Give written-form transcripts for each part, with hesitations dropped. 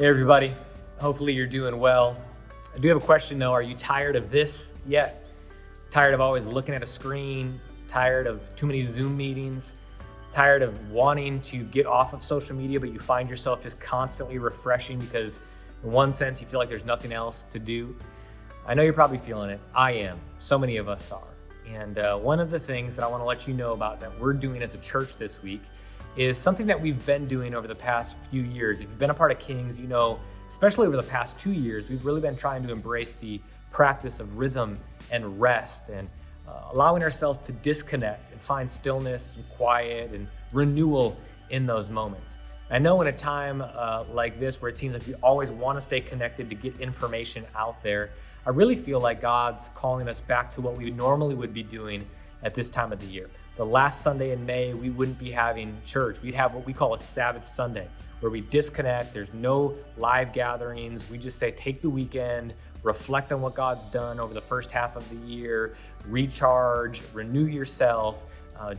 Hey everybody, hopefully you're doing well. I do have a question though. Are you tired of this yet? Tired of always looking at a screen? Tired of too many Zoom meetings? Tired of wanting to get off of social media, but you find yourself just constantly refreshing because in one sense you feel like there's nothing else to do? I know you're probably feeling it. I am. So many of us are. And one of the things that I want to let you know about that we're doing as a church this week is something that we've been doing over the past few years. If you've been a part of Kings, you know, especially over the past 2 years, we've really been trying to embrace the practice of rhythm and rest and allowing ourselves to disconnect and find stillness and quiet and renewal in those moments. I know in a time like this where it seems like we always want to stay connected to get information out there, I really feel like God's calling us back to what we normally would be doing at this time of the year. The last Sunday in May, we wouldn't be having church. We'd have what we call a Sabbath Sunday, where we disconnect. There's no live gatherings. We just say, take the weekend, reflect on what God's done over the first half of the year, recharge, renew yourself,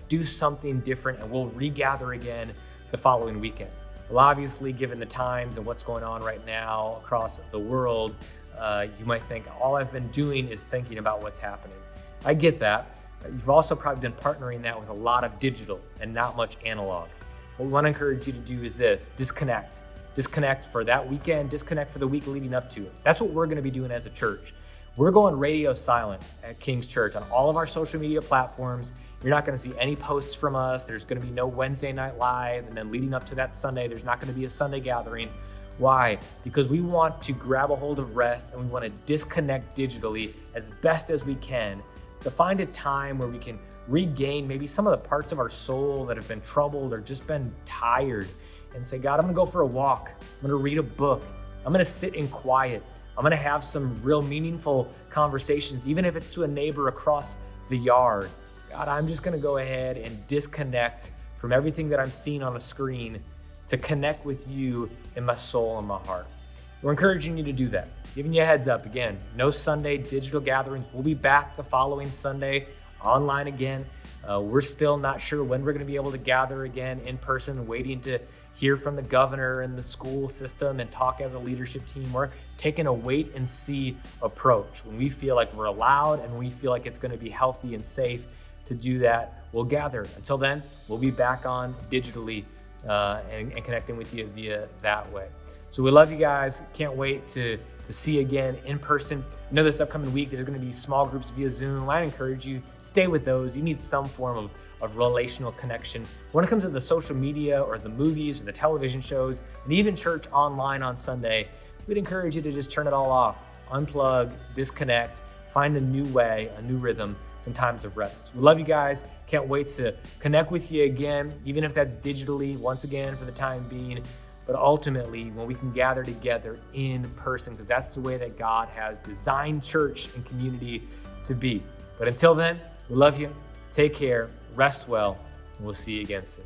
do something different, and we'll regather again the following weekend. Well, obviously, given the times and what's going on right now across the world, you might think, all I've been doing is thinking about what's happening. I get that. You've also probably been partnering that with a lot of digital and not much analog. What we want to encourage you to do is this: disconnect. Disconnect for that weekend, disconnect for the week leading up to it. That's what we're going to be doing as a church. We're going radio silent at King's Church on all of our social media platforms. You're not going to see any posts from us. There's going to be no Wednesday night live. And then leading up to that Sunday, there's not going to be a Sunday gathering. Why? Because we want to grab a hold of rest and we want to disconnect digitally as best as we can to find a time where we can regain maybe some of the parts of our soul that have been troubled or just been tired and say, God, I'm gonna go for a walk. I'm gonna read a book. I'm gonna sit in quiet. I'm gonna have some real meaningful conversations, even if it's to a neighbor across the yard. God, I'm just gonna go ahead and disconnect from everything that I'm seeing on a screen to connect with you in my soul and my heart. We're encouraging you to do that. Giving you a heads up again, no Sunday digital gatherings. We'll be back the following Sunday online again. We're still not sure when we're going to be able to gather again in person, waiting to hear from the governor and the school system and talk as a leadership team. We're taking a wait and see approach. When we feel like we're allowed and we feel like it's going to be healthy and safe to do that, we'll gather. Until then, we'll be back on digitally and connecting with you via that way. So we love you guys. Can't wait to see you again in person. I know this upcoming week there's going to be small groups via Zoom. I encourage you, stay with those. You need some form of relational connection. When it comes to the social media or the movies or the television shows and even church online on Sunday, we'd encourage you to just turn it all off, unplug, disconnect, find a new way, a new rhythm, some times of rest. We love you guys. Can't wait to connect with you again, even if that's digitally, once again for the time being. But ultimately, when we can gather together in person, because that's the way that God has designed church and community to be. But until then, we love you. Take care, rest well, and we'll see you again soon.